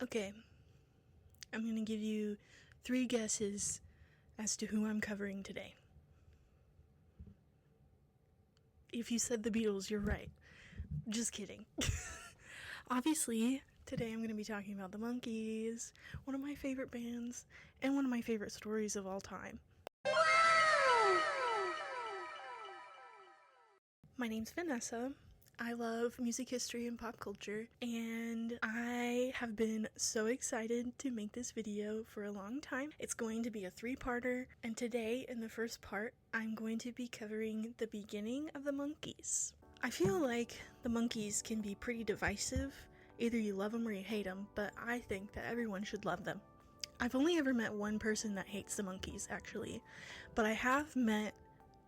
Okay, I'm gonna give you 3 guesses as to who I'm covering today. If you said the Beatles, you're right. Just kidding. Obviously, today I'm gonna be talking about the Monkees, one of my favorite bands, and one of my favorite stories of all time. My name's Vanessa. I love music history and pop culture, and I have been so excited to make this video for a long time. It's going to be a 3-parter, and today, in the first part, I'm going to be covering the beginning of the Monkees. I feel like the Monkees can be pretty divisive. Either you love them or you hate them, but I think that everyone should love them. I've only ever met one person that hates the Monkees, actually, but I have met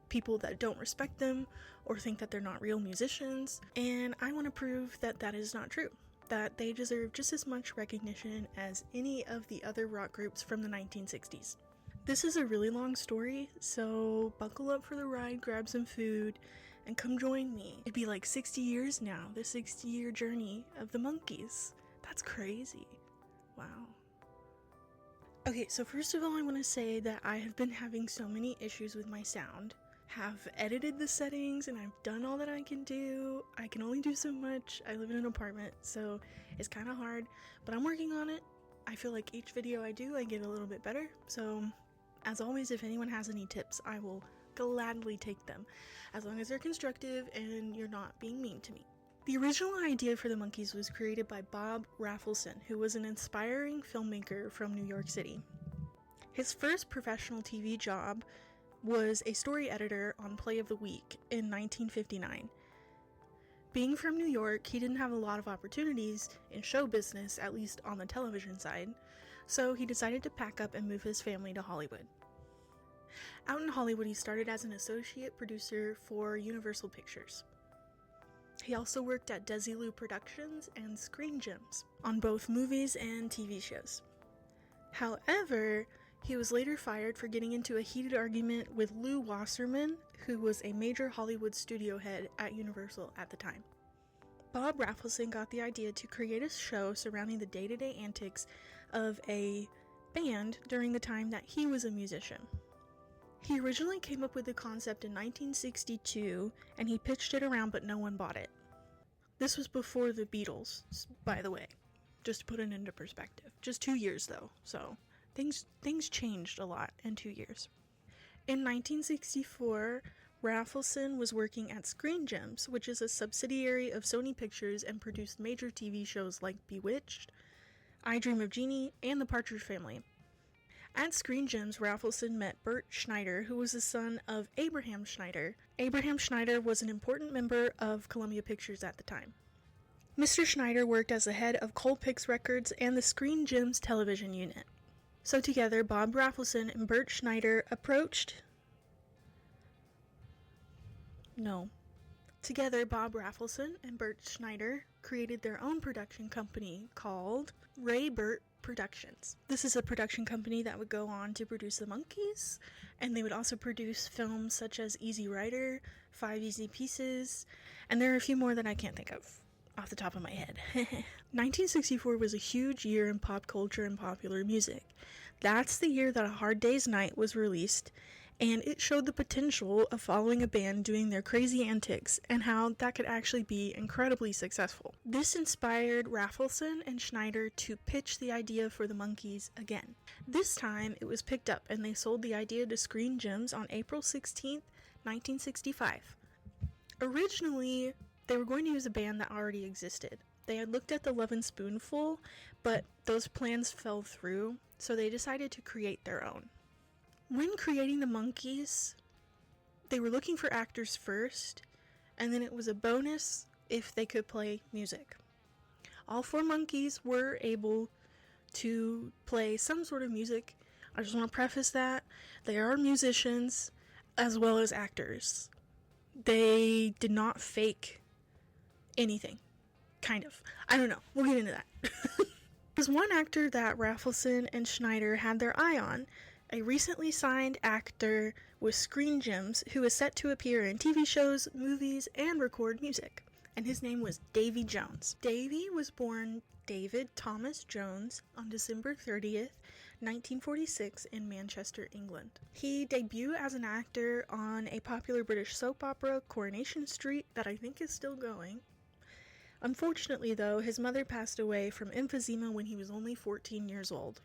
people that don't respect them or think that they're not real musicians, and I want to prove that that is not true, that they deserve just as much recognition as any of the other rock groups from the 1960s. This is a really long story, so buckle up for the ride, grab some food, and come join me. It'd be like 60 years now, the 60-year journey of the Monkees. That's crazy. Wow. Okay, so first of all, I want to say that I have been having so many issues with my sound. Have edited the settings and I've done all that I can do. I can only do so much. I live in an apartment, so it's kind of hard, but I'm working on it. I feel like each video I do, I get a little bit better. So as always, if anyone has any tips, I will gladly take them, as long as they're constructive and you're not being mean to me. The original idea for the Monkees was created by Bob Rafelson, who was an inspiring filmmaker from New York City. His first professional TV job was a story editor on Play of the Week in 1959. Being from New York, he didn't have a lot of opportunities in show business, at least on the television side, so he decided to pack up and move his family to Hollywood. Out in Hollywood, he started as an associate producer for Universal Pictures. He also worked at Desilu Productions and Screen Gems on both movies and TV shows. However, he was later fired for getting into a heated argument with Lew Wasserman, who was a major Hollywood studio head at Universal at the time. Bob Rafelson got the idea to create a show surrounding the day-to-day antics of a band during the time that he was a musician. He originally came up with the concept in 1962, and he pitched it around, but no one bought it. This was before the Beatles, by the way, just to put it into perspective. Just 2 years though, so things changed a lot in 2 years. In 1964, Rafelson was working at Screen Gems, which is a subsidiary of Sony Pictures and produced major TV shows like Bewitched, I Dream of Jeannie, and The Partridge Family. At Screen Gems, Rafelson met Bert Schneider, who was the son of Abraham Schneider. Abraham Schneider was an important member of Columbia Pictures at the time. Mr. Schneider worked as the head of Colpix Records and the Screen Gems television unit. So together, Bob Rafelson and Bert Schneider Together, Bob Rafelson and Bert Schneider created their own production company called Ray Burt Productions. This is a production company that would go on to produce the Monkees, and they would also produce films such as Easy Rider, 5 Easy Pieces, and there are a few more that I can't think of off the top of my head. 1964 was a huge year in pop culture and popular music. That's the year that A Hard Day's Night was released, and it showed the potential of following a band doing their crazy antics and how that could actually be incredibly successful. This inspired Rafelson and Schneider to pitch the idea for the Monkees again. This time it was picked up and they sold the idea to Screen Gems on April 16th, 1965. Originally, they were going to use a band that already existed. They had looked at the Lovin' Spoonful, but those plans fell through, so they decided to create their own. When creating the Monkees, they were looking for actors first, and then it was a bonus if they could play music. All 4 Monkees were able to play some sort of music. I just want to preface that they are musicians as well as actors. They did not fake anything. Kind of. I don't know. We'll get into that. There's one actor that Rafelson and Schneider had their eye on, a recently signed actor with Screen Gems who is set to appear in TV shows, movies, and record music. and his name was Davy Jones. Davy was born David Thomas Jones on December 30th, 1946 in Manchester, England. He debuted as an actor on a popular British soap opera, Coronation Street, that I think is still going. Unfortunately, though, his mother passed away from emphysema when he was only 14 years old.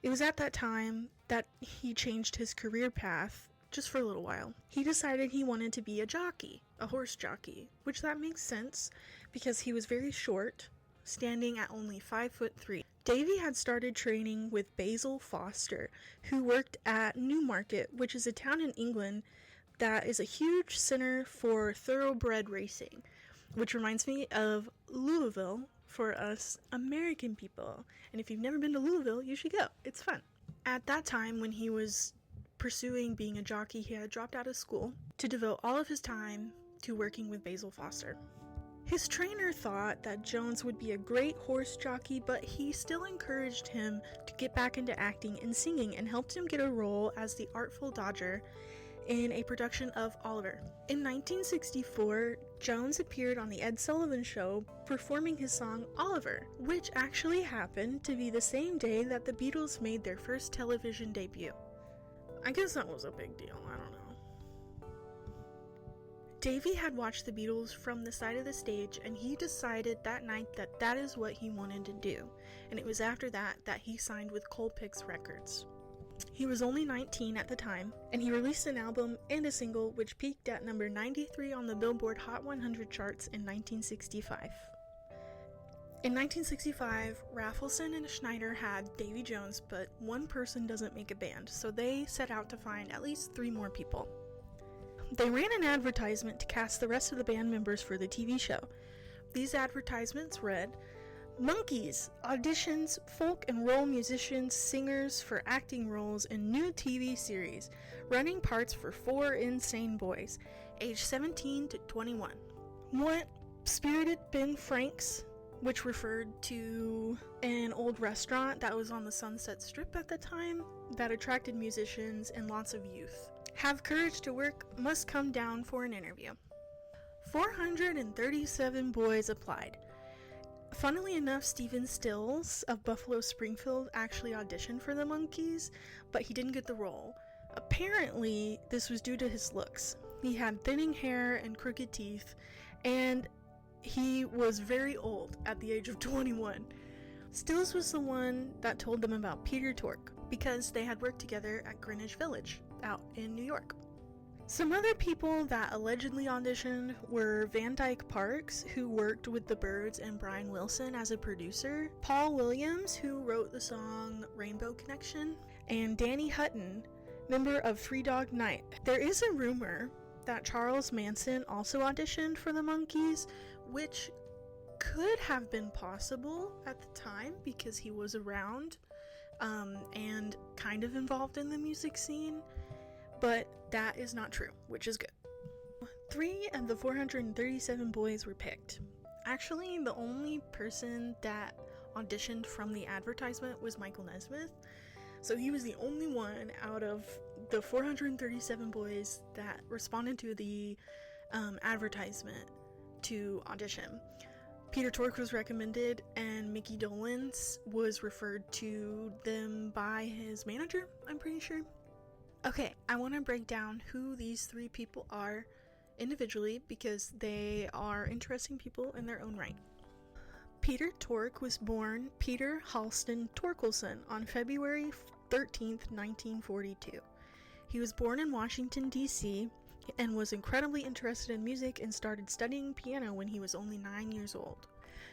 It was at that time that he changed his career path just for a little while. He decided he wanted to be a jockey, a horse jockey, which that makes sense because he was very short, standing at only 5'3". Davy had started training with Basil Foster, who worked at Newmarket, which is a town in England that is a huge center for thoroughbred racing, which reminds me of Louisville for us American people. And if you've never been to Louisville, you should go. It's fun. At that time, when he was pursuing being a jockey, he had dropped out of school to devote all of his time to working with Basil Foster. His trainer thought that Jones would be a great horse jockey, but he still encouraged him to get back into acting and singing and helped him get a role as the Artful Dodger in a production of Oliver. In 1964, Jones appeared on The Ed Sullivan Show performing his song Oliver, which actually happened to be the same day that the Beatles made their first television debut. I guess that was a big deal, I don't know. Davy had watched the Beatles from the side of the stage, and he decided that night that that is what he wanted to do, and it was after that that he signed with Colpix Records. He was only 19 at the time, and he released an album and a single which peaked at number 93 on the Billboard Hot 100 charts in 1965. In 1965, Rafelson and Schneider had Davy Jones, but one person doesn't make a band, so they set out to find at least 3 more people. They ran an advertisement to cast the rest of the band members for the TV show. These advertisements read, "Monkees auditions folk and roll musicians, singers for acting roles in new TV series, running parts for 4 insane boys, age 17 to 21. Want Spirited Ben Frank's," which referred to an old restaurant that was on the Sunset Strip at the time that attracted musicians and lots of youth. "Have courage to work, must come down for an interview." 437 boys applied. Funnily enough, Stephen Stills of Buffalo Springfield actually auditioned for the Monkees, but he didn't get the role. Apparently, this was due to his looks. He had thinning hair and crooked teeth, and he was very old at the age of 21. Stills was the one that told them about Peter Tork, because they had worked together at Greenwich Village, out in New York. Some other people that allegedly auditioned were Van Dyke Parks, who worked with the Byrds and Brian Wilson as a producer, Paul Williams, who wrote the song Rainbow Connection, and Danny Hutton, member of Three Dog Night. There is a rumor that Charles Manson also auditioned for the Monkees, which could have been possible at the time because he was around and kind of involved in the music scene, but that is not true, which is good. 3 of the 437 boys were picked. Actually, the only person that auditioned from the advertisement was Michael Nesmith, so he was the only one out of the 437 boys that responded to the advertisement to audition. Peter Tork was recommended, and Micky Dolenz was referred to them by his manager, I'm pretty sure. Okay, I want to break down who these 3 people are individually because they are interesting people in their own right. Peter Tork was born Peter Halston Torkelson on February 13th, 1942. He was born in Washington, D.C., and was incredibly interested in music and started studying piano when he was only 9 years old.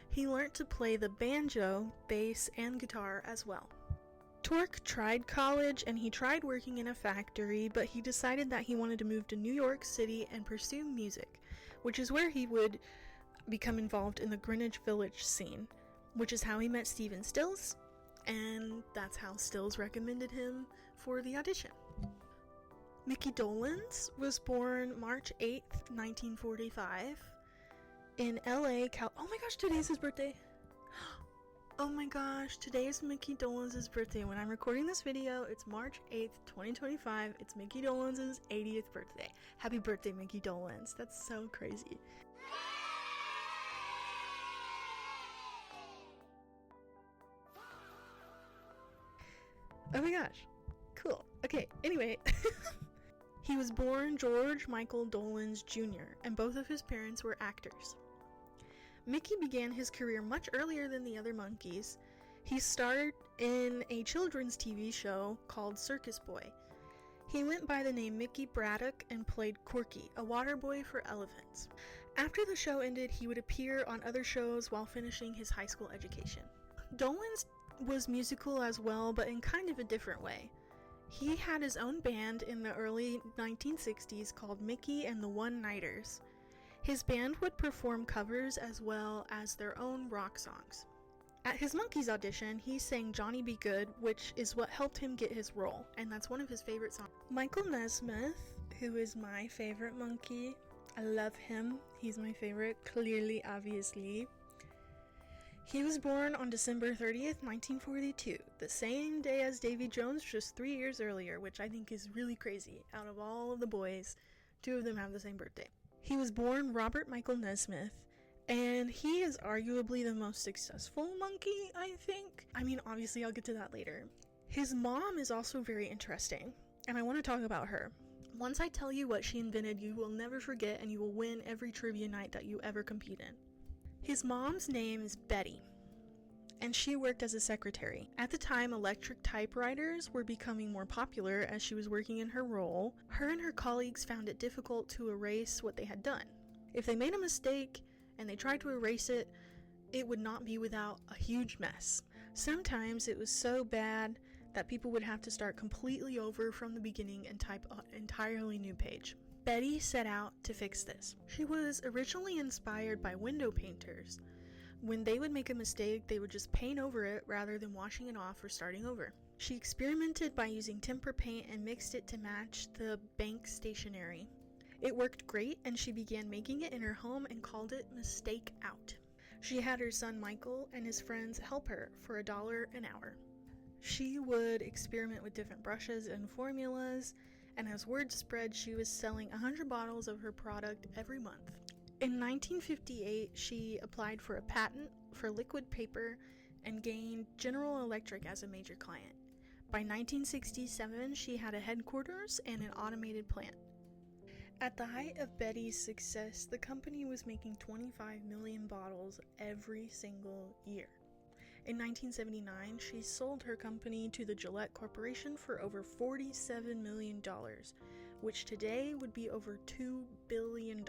He learned to play the banjo, bass, and guitar as well. Tork tried college and he tried working in a factory, but he decided that he wanted to move to New York City and pursue music, which is where he would become involved in the Greenwich Village scene, which is how he met Stephen Stills, and that's how Stills recommended him for the audition. Micky Dolenz was born March 8th, 1945 in LA, Oh my gosh, today's his birthday. Oh my gosh, today is Micky Dolenz's birthday. When I'm recording this video, it's March 8th, 2025. It's Micky Dolenz's 80th birthday. Happy birthday, Micky Dolenz. That's so crazy. Oh my gosh. Cool. Okay, anyway. He was born George Michael Dolenz Jr., and both of his parents were actors. Micky began his career much earlier than the other Monkees. He starred in a children's TV show called Circus Boy. He went by the name Micky Braddock and played Corky, a water boy for elephants. After the show ended, he would appear on other shows while finishing his high school education. Dolenz was musical as well, but in kind of a different way. He had his own band in the early 1960s called Micky and the One-Nighters. His band would perform covers as well as their own rock songs. At his Monkees audition, he sang Johnny Be Good, which is what helped him get his role, and that's one of his favorite songs. Michael Nesmith, who is my favorite Monkee, I love him. He's my favorite, clearly, obviously. He was born on December 30th, 1942, the same day as Davy Jones, just 3 years earlier, which I think is really crazy. Out of all of the boys, 2 of them have the same birthday. He was born Robert Michael Nesmith, and he is arguably the most successful Monkee, I think. I mean, obviously I'll get to that later. His mom is also very interesting, and I want to talk about her. Once I tell you what she invented, you will never forget, and you will win every trivia night that you ever compete in. His mom's name is Betty, and she worked as a secretary. At the time, electric typewriters were becoming more popular as she was working in her role. Her and her colleagues found it difficult to erase what they had done. If they made a mistake and they tried to erase it, it would not be without a huge mess. Sometimes it was so bad that people would have to start completely over from the beginning and type an entirely new page. Betty set out to fix this. She was originally inspired by window painters. When they would make a mistake, they would just paint over it rather than washing it off or starting over. She experimented by using temper paint and mixed it to match the bank stationery. It worked great, and she began making it in her home and called it Mistake Out. She had her son Michael and his friends help her for $1 an hour. She would experiment with different brushes and formulas, and as word spread, she was selling 100 bottles of her product every month. In 1958, she applied for a patent for liquid paper and gained General Electric as a major client. By 1967, she had a headquarters and an automated plant. At the height of Betty's success, the company was making 25 million bottles every single year. In 1979, she sold her company to the Gillette Corporation for over $47 million, which today would be over $2 billion.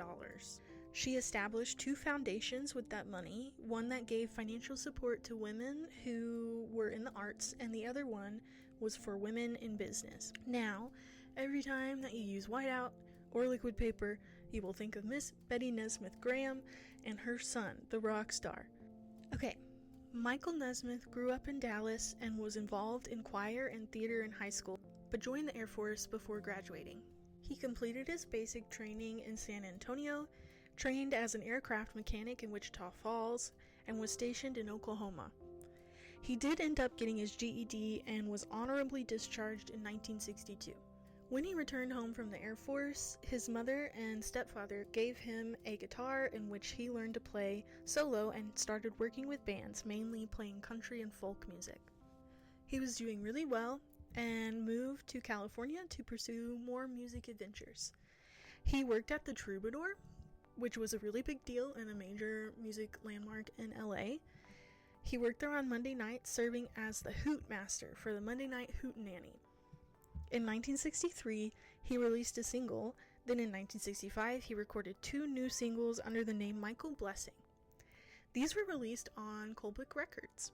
She established 2 foundations with that money, one that gave financial support to women who were in the arts, and the other one was for women in business. Now, every time that you use whiteout or liquid paper, you will think of Miss Betty Nesmith Graham and her son, the rock star. Okay. Michael Nesmith grew up in Dallas and was involved in choir and theater in high school, but joined the Air Force before graduating. He completed his basic training in San Antonio, trained as an aircraft mechanic in Wichita Falls, and was stationed in Oklahoma. He did end up getting his GED and was honorably discharged in 1962. When he returned home from the Air Force, his mother and stepfather gave him a guitar in which he learned to play solo and started working with bands, mainly playing country and folk music. He was doing really well and moved to California to pursue more music adventures. He worked at the Troubadour, which was a really big deal and a major music landmark in LA. He worked there on Monday nights, serving as the Hoot Master for the Monday Night Hootenanny. In 1963, he released a single. Then in 1965, he recorded 2 new singles under the name Michael Blessing. These were released on Colebrook Records,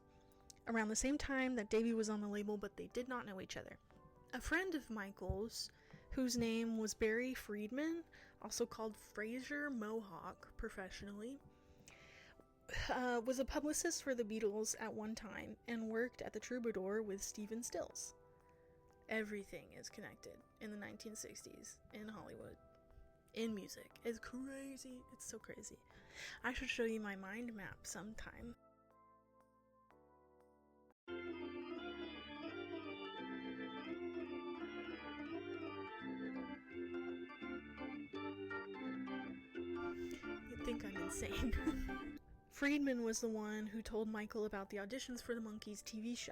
around the same time that Davy was on the label, but they did not know each other. A friend of Michael's, whose name was Barry Friedman, also called Fraser Mohawk professionally, was a publicist for the Beatles at one time and worked at the Troubadour with Stephen Stills. Everything is connected in the 1960s in Hollywood, in music. It's crazy. It's so crazy. I should show you my mind map sometime. You'd think I'm insane. Friedman was the one who told Michael about the auditions for the Monkees TV show.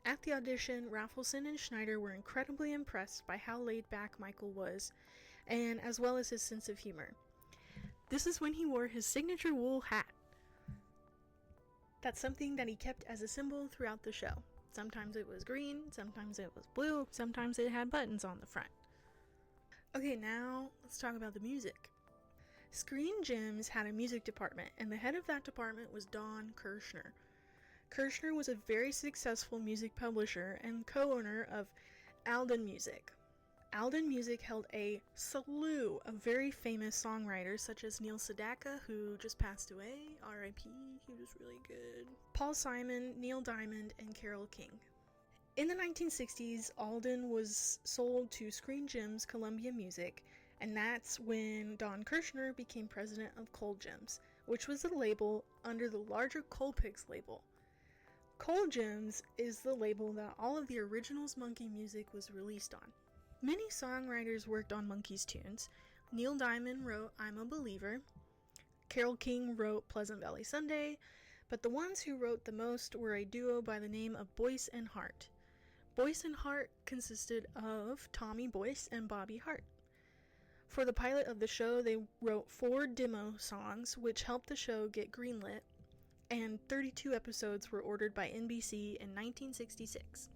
At the audition, Rafelson and Schneider were incredibly impressed by how laid back Michael was, and as well as his sense of humor. This is when he wore his signature wool hat. That's something that he kept as a symbol throughout the show. Sometimes it was green, sometimes it was blue, sometimes it had buttons on the front. Okay, now let's talk about the music. Screen Gems had a music department, and the head of that department was Don Kirshner. Kirshner was a very successful music publisher and co-owner of Alden Music. Alden Music held a slew of very famous songwriters such as Neil Sedaka, who just passed away, R.I.P., he was really good, Paul Simon, Neil Diamond, and Carole King. In the 1960s, Alden was sold to Screen Gems Columbia Music, and that's when Don Kirshner became president of Coal Gems, which was a label under the larger Colpix label. Coal Gems is the label that all of the originals Monkee music was released on. Many songwriters worked on Monkees tunes. Neil Diamond wrote I'm a Believer, Carole King wrote Pleasant Valley Sunday, but the ones who wrote the most were a duo by the name of Boyce and Hart. Boyce and Hart consisted of Tommy Boyce and Bobby Hart. For the pilot of the show, they wrote 4 demo songs, which helped the show get greenlit, and 32 episodes were ordered by NBC in 1966.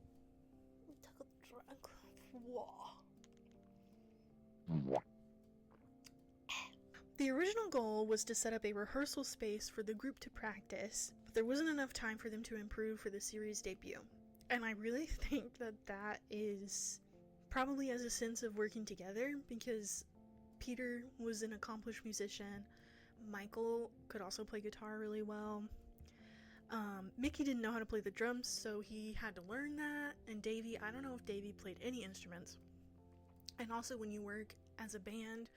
The original goal was to set up a rehearsal space for the group to practice, but there wasn't enough time for them to improve for the series debut. And I really think that that is probably as a sense of working together, because Peter was an accomplished musician. Michael could also play guitar really well. Micky didn't know how to play the drums, so he had to learn that. And Davy, I don't know if Davy played any instruments. And also when you work as a band,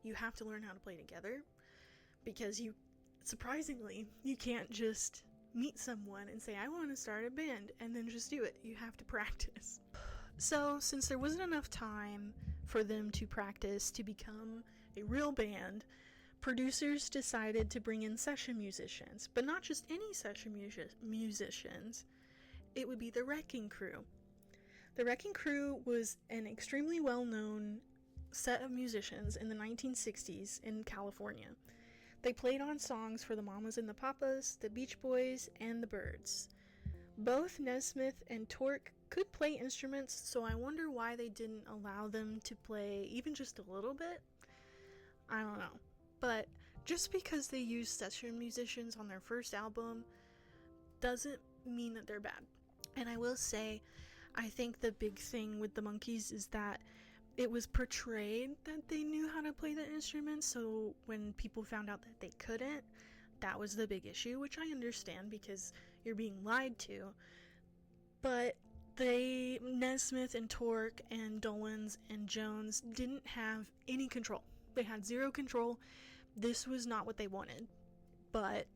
you have to learn how to play together, because surprisingly, you can't just meet someone and say, I want to start a band, and then just do it. You have to practice. So, since there wasn't enough time for them to practice to become a real band, producers decided to bring in session musicians, but not just any session musicians. It would be the Wrecking Crew. The Wrecking Crew was an extremely well-known set of musicians in the 1960s in California. They played on songs for the Mamas and the Papas, the Beach Boys, and the Byrds. Both Nesmith and Tork could play instruments, so I wonder why they didn't allow them to play even just a little bit. I don't know. But just because they used session musicians on their first album doesn't mean that they're bad. And I will say, I think the big thing with the Monkees is that it was portrayed that they knew how to play the instruments, so when people found out that they couldn't, that was the big issue, which I understand because you're being lied to. But Nesmith and Tork and Dolenz and Jones didn't have any control. They had zero control. This was not what they wanted. But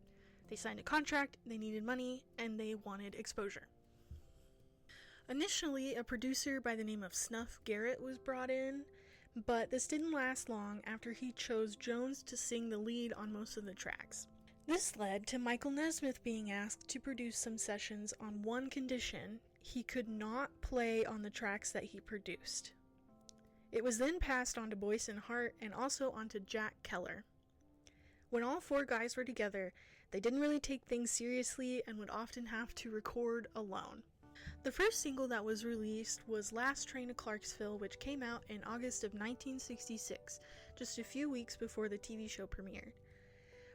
they signed a contract, they needed money, and they wanted exposure. Initially, a producer by the name of Snuff Garrett was brought in, but this didn't last long after he chose Jones to sing the lead on most of the tracks. This led to Michael Nesmith being asked to produce some sessions on one condition: he could not play on the tracks that he produced. It was then passed on to Boyce and Hart and also onto Jack Keller. When all 4 guys were together, they didn't really take things seriously and would often have to record alone. The first single that was released was Last Train to Clarksville, which came out in August of 1966, just a few weeks before the TV show premiered.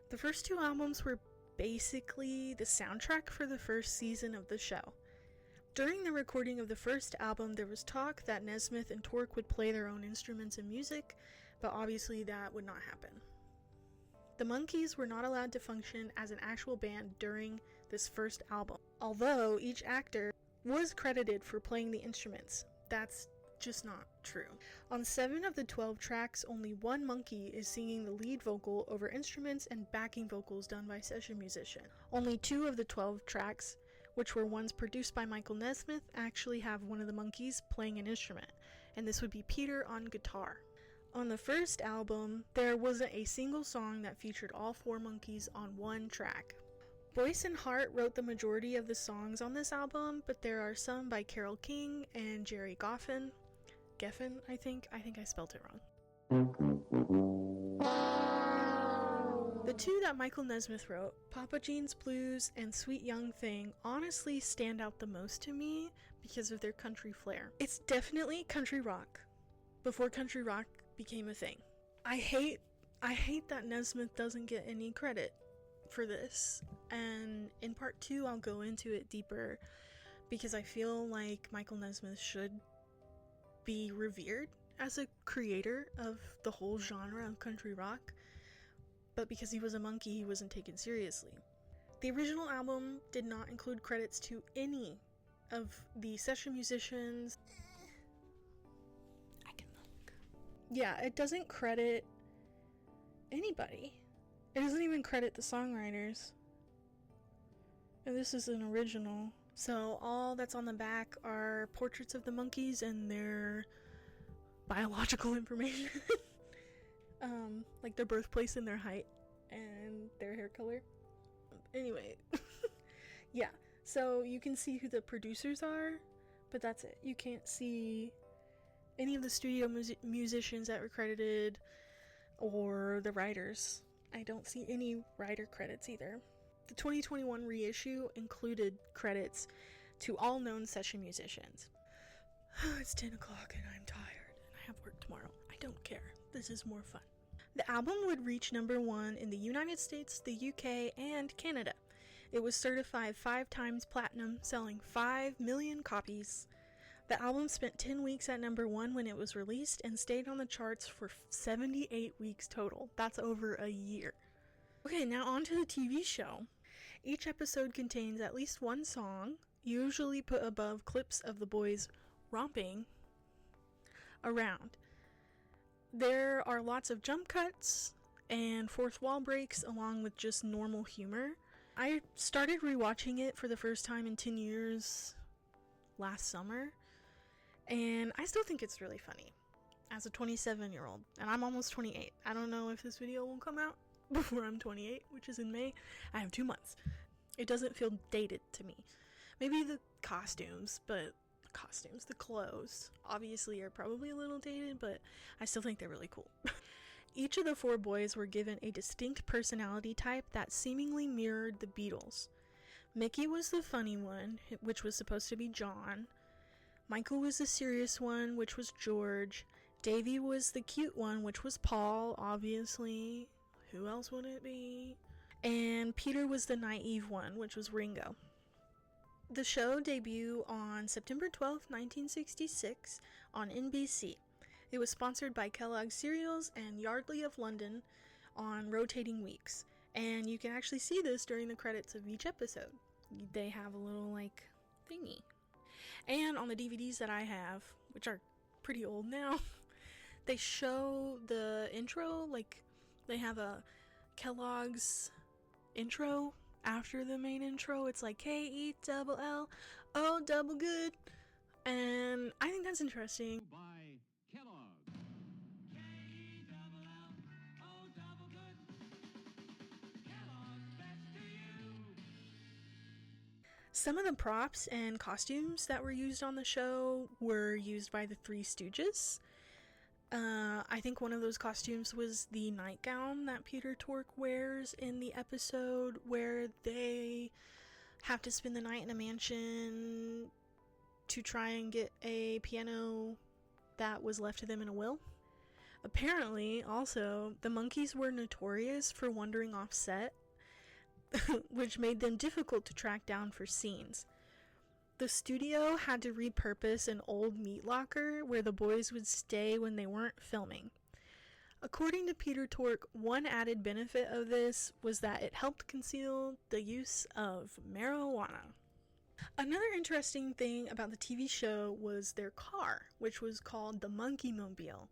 The first 2 albums were basically the soundtrack for the first season of the show. During the recording of the first album, there was talk that Nesmith and Tork would play their own instruments and music, but obviously that would not happen. The Monkees were not allowed to function as an actual band during this first album, although each actor was credited for playing the instruments. That's just not true. On 7 of the 12 tracks, only 1 Monkee is singing the lead vocal over instruments and backing vocals done by session musician. Only 2 of the 12 tracks, which were ones produced by Michael Nesmith, actually have one of the Monkees playing an instrument, and this would be Peter on guitar. On the first album, there wasn't a single song that featured all 4 Monkees on one track. Boyce and Hart wrote the majority of the songs on this album, but there are some by Carole King and Jerry Geffen, I think I spelled it wrong. The two that Michael Nesmith wrote, Papa Jean's Blues and Sweet Young Thing, honestly stand out the most to me because of their country flair. It's definitely country rock, before country rock became a thing. I hate that Nesmith doesn't get any credit for this, and in part 2 I'll go into it deeper because I feel like Michael Nesmith should be revered as a creator of the whole genre of country rock, but because he was a Monkee, he wasn't taken seriously. The original album did not include credits to any of the session musicians. I can look. Yeah, it doesn't credit anybody. It doesn't even credit the songwriters. And this is an original. So all that's on the back are portraits of the Monkees and their biological information. Like their birthplace and their height and their hair color. Anyway. Yeah, so you can see who the producers are, but that's it. You can't see any of the studio musicians that were credited or the writers. I don't see any writer credits either. The 2021 reissue included credits to all known session musicians. It's 10 o'clock and I'm tired and I have work tomorrow. I don't care. This is more fun. The album would reach #1 in the United States, the UK, and Canada. It was certified 5 times platinum, selling 5 million copies. The album spent 10 weeks at #1 when it was released and stayed on the charts for 78 weeks total. That's over a year. Okay, now on to the TV show. Each episode contains at least one song, usually put above clips of the boys romping around. There are lots of jump cuts and fourth wall breaks along with just normal humor. I started rewatching it for the first time in 10 years last summer, and I still think it's really funny as a 27-year-old, and I'm almost 28. I don't know if this video will come out before I'm 28, which is in May. I have 2 months. It doesn't feel dated to me. Maybe the costumes, but the clothes obviously are probably a little dated, but I still think they're really cool. Each of the 4 boys were given a distinct personality type that seemingly mirrored the Beatles. Micky was the funny one, which was supposed to be John. Michael was the serious one, which was George. Davy was the cute one, which was Paul, obviously. Who else would it be? And Peter was the naive one, which was Ringo. The show debuted on September 12, 1966 on NBC. It was sponsored by Kellogg's Cereals and Yardley of London on rotating weeks. And you can actually see this during the credits of each episode. They have a little, like, thingy. And on the DVDs that I have, which are pretty old now, they show the intro, like, they have a Kellogg's intro after the main intro. It's like K-E-double-L-O double good. And I think that's interesting. By Kellogg. K-E-double-L-O double good. Kellogg's best to you. Some of the props and costumes that were used on the show were used by the Three Stooges. I think one of those costumes was the nightgown that Peter Tork wears in the episode where they have to spend the night in a mansion to try and get a piano that was left to them in a will. Apparently, also, the Monkees were notorious for wandering off set, which made them difficult to track down for scenes. The studio had to repurpose an old meat locker where the boys would stay when they weren't filming. According to Peter Tork, one added benefit of this was that it helped conceal the use of marijuana. Another interesting thing about the TV show was their car, which was called the Monkeemobile.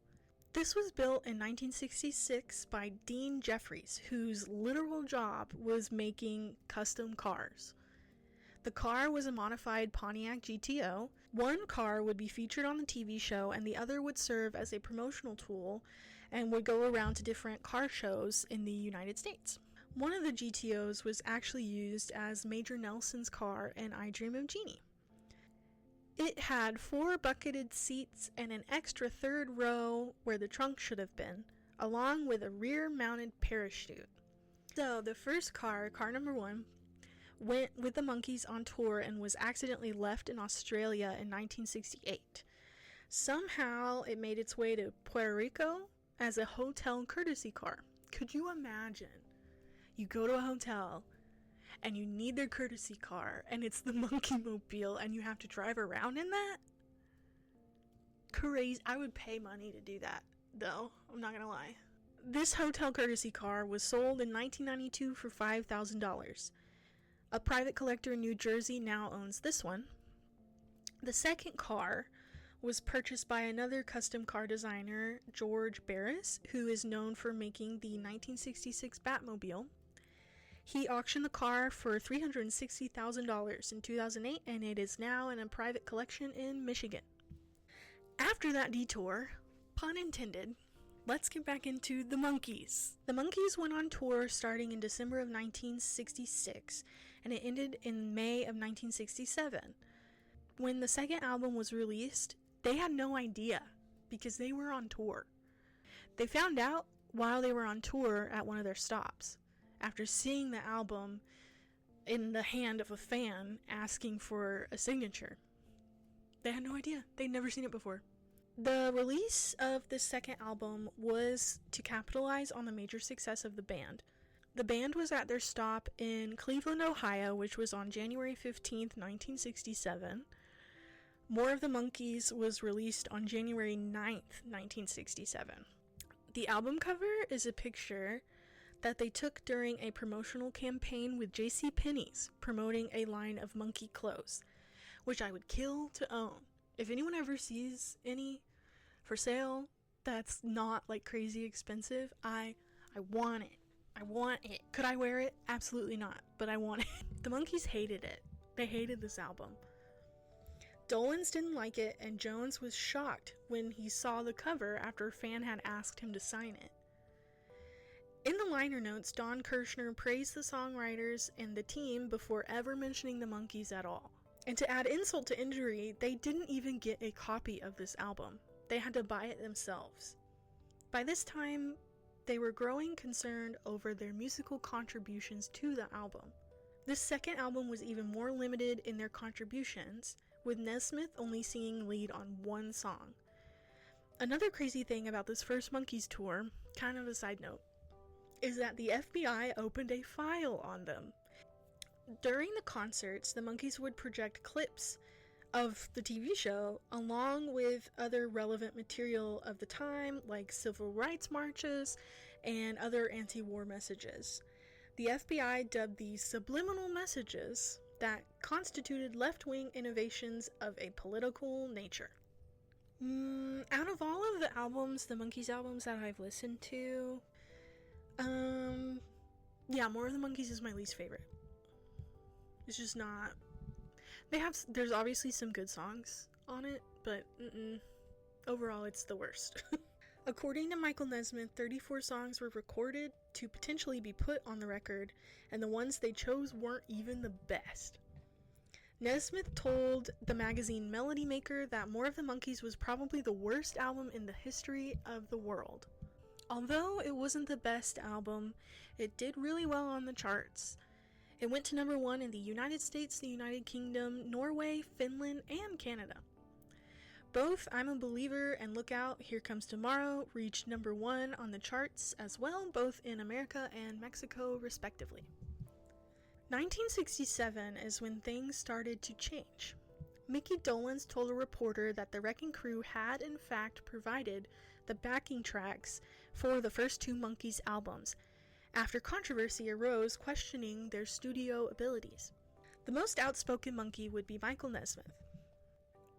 This was built in 1966 by Dean Jeffries, whose literal job was making custom cars. The car was a modified Pontiac GTO. One car would be featured on the TV show and the other would serve as a promotional tool and would go around to different car shows in the United States. One of the GTOs was actually used as Major Nelson's car in I Dream of Jeannie. It had 4 bucketed seats and an extra third row where the trunk should have been, along with a rear-mounted parachute. So the first car number 1, went with the Monkees on tour and was accidentally left in Australia in 1968. Somehow it made its way to Puerto Rico as a hotel courtesy car. Could you imagine? You go to a hotel and you need their courtesy car and it's the Monkeemobile and you have to drive around in that? Crazy. I would pay money to do that, though. I'm not gonna lie. This hotel courtesy car was sold in 1992 for $5,000. A private collector in New Jersey now owns this one. The second car was purchased by another custom car designer, George Barris, who is known for making the 1966 Batmobile. He auctioned the car for $360,000 in 2008, and it is now in a private collection in Michigan. After that detour, pun intended, let's get back into the Monkees. The Monkees went on tour starting in December of 1966, and it ended in May of 1967. When the second album was released, they had no idea because they were on tour. They found out while they were on tour at one of their stops, after seeing the album in the hand of a fan asking for a signature. They had no idea. They'd never seen it before. The release of the second album was to capitalize on the major success of the band. The band was at their stop in Cleveland, Ohio, which was on January 15th, 1967. More of the Monkees was released on January 9th, 1967. The album cover is a picture that they took during a promotional campaign with JCPenney's promoting a line of Monkee clothes, which I would kill to own. If anyone ever sees any for sale that's not like crazy expensive, I want it. I want it. Could I wear it? Absolutely not, but I want it. The Monkees hated it. They hated this album. Dolenz didn't like it, and Jones was shocked when he saw the cover after a fan had asked him to sign it. In the liner notes, Don Kirshner praised the songwriters and the team before ever mentioning the Monkees at all. And to add insult to injury, they didn't even get a copy of this album. They had to buy it themselves. By this time, they were growing concerned over their musical contributions to the album. This second album was even more limited in their contributions, with Nesmith only singing lead on one song. Another crazy thing about this first Monkees tour, kind of a side note, is that the FBI opened a file on them. During the concerts, the Monkees would project clips of the TV show along with other relevant material of the time, like civil rights marches and other anti-war messages. The FBI dubbed these subliminal messages that constituted left-wing innovations of a political nature. Out of all of the albums, the Monkees albums that I've listened to, More of the Monkees is my least favorite. It's just not. There's obviously some good songs on it, but overall it's the worst. According to Michael Nesmith, 34 songs were recorded to potentially be put on the record, and the ones they chose weren't even the best. Nesmith told the magazine Melody Maker that More of the Monkees was probably the worst album in the history of the world. Although it wasn't the best album, it did really well on the charts. It went to number 1 in the United States, the United Kingdom, Norway, Finland, and Canada. Both I'm a Believer and Look Out, Here Comes Tomorrow reached number 1 on the charts as well, both in America and Mexico, respectively. 1967 is when things started to change. Micky Dolenz told a reporter that the Wrecking Crew had in fact provided the backing tracks for the first 2 Monkees albums, after controversy arose questioning their studio abilities. The most outspoken Monkee would be Michael Nesmith.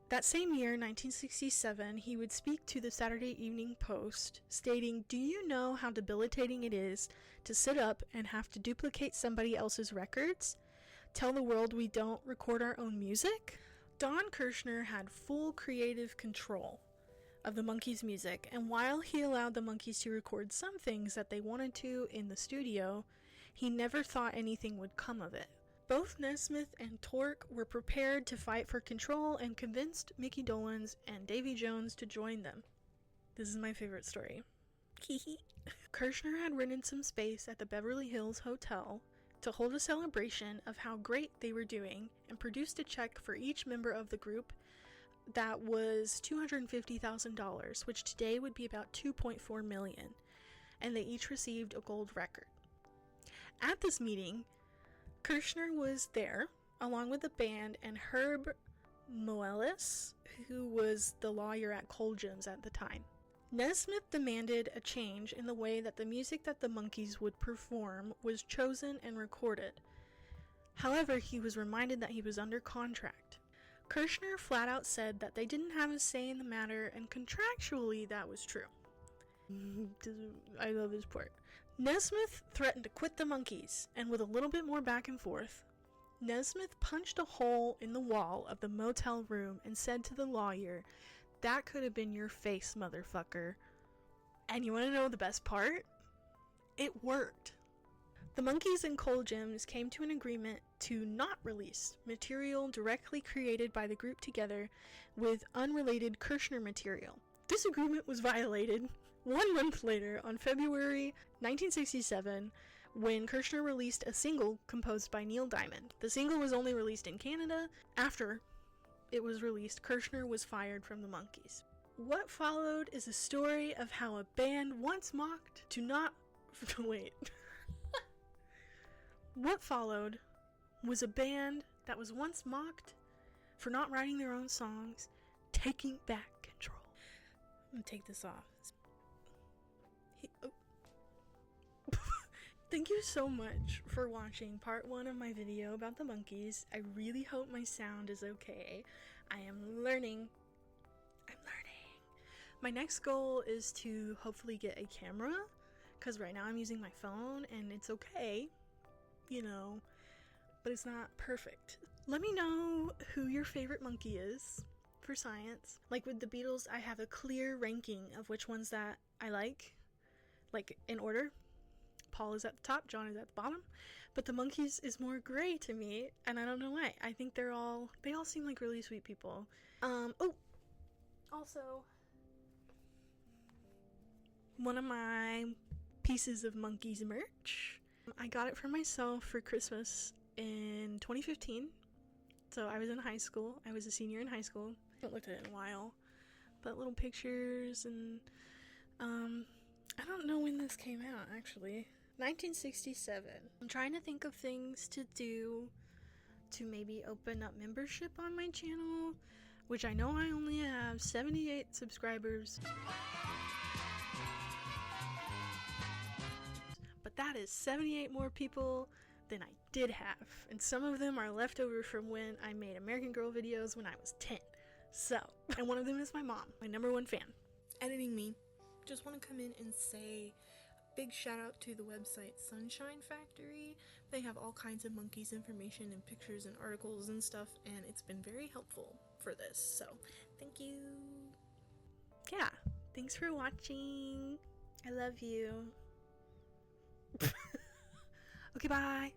That same year, 1967, he would speak to the Saturday Evening Post, stating, "Do you know how debilitating it is to sit up and have to duplicate somebody else's records? Tell the world we don't record our own music?" Don Kirshner had full creative control of the Monkees' music, and while he allowed the Monkees to record some things that they wanted to in the studio, he never thought anything would come of it. Both Nesmith and Tork were prepared to fight for control and convinced Micky Dolenz and Davy Jones to join them. This is my favorite story. Kirshner had rented some space at the Beverly Hills Hotel to hold a celebration of how great they were doing and produced a check for each member of the group that was $250,000, which today would be about $2.4 million, and they each received a gold record. At this meeting, Kirshner was there along with the band and Herb Moelis, who was the lawyer at Colgins at the time. Nesmith demanded a change in the way that the music that the Monkees would perform was chosen and recorded. However, he was reminded that he was under contract. Kirshner flat out said that they didn't have a say in the matter, and contractually that was true. I love this part. Nesmith threatened to quit the Monkees, and with a little bit more back and forth, Nesmith punched a hole in the wall of the motel room and said to the lawyer, "That could have been your face, motherfucker." And you want to know the best part? It worked. The Monkees and Colgins came to an agreement to not release material directly created by the group together with unrelated Kirshner material. This agreement was violated 1 month later on February 1967 when Kirshner released a single composed by Neil Diamond. The single was only released in Canada. After it was released, Kirshner was fired from the Monkees. What followed is a story of how a band once mocked to not... Wait. What followed was a band that was once mocked for not writing their own songs, taking back control. I'm gonna take this off. Thank you so much for watching part 1 of my video about the Monkees. I really hope my sound is okay. I am learning. My next goal is to hopefully get a camera, because right now I'm using my phone and it's okay, you know, but it's not perfect. Let me know who your favorite Monkee is for science. Like with the Beatles, I have a clear ranking of which ones that I like in order. Paul is at the top, John is at the bottom, but the Monkees is more gray to me, and I don't know why. I think they all seem like really sweet people. Also, one of my pieces of Monkees merch, I got it for myself for Christmas in 2015. So I was in high school. I was a senior in high school. I haven't looked at it in a while, but little pictures and I don't know when this came out actually. 1967. I'm trying to think of things to do to maybe open up membership on my channel, which I know I only have 78 subscribers. But that is 78 more people than I did have, and some of them are left over from when I made American Girl videos when I was 10. So, and one of them is my mom, my #1 fan. Editing me. Just want to come in and say big shout out to the website Sunshine Factory. They have all kinds of Monkees information and pictures and articles and stuff, and it's been very helpful for this, so thank you. Yeah, thanks for watching. I love you. Okay, bye.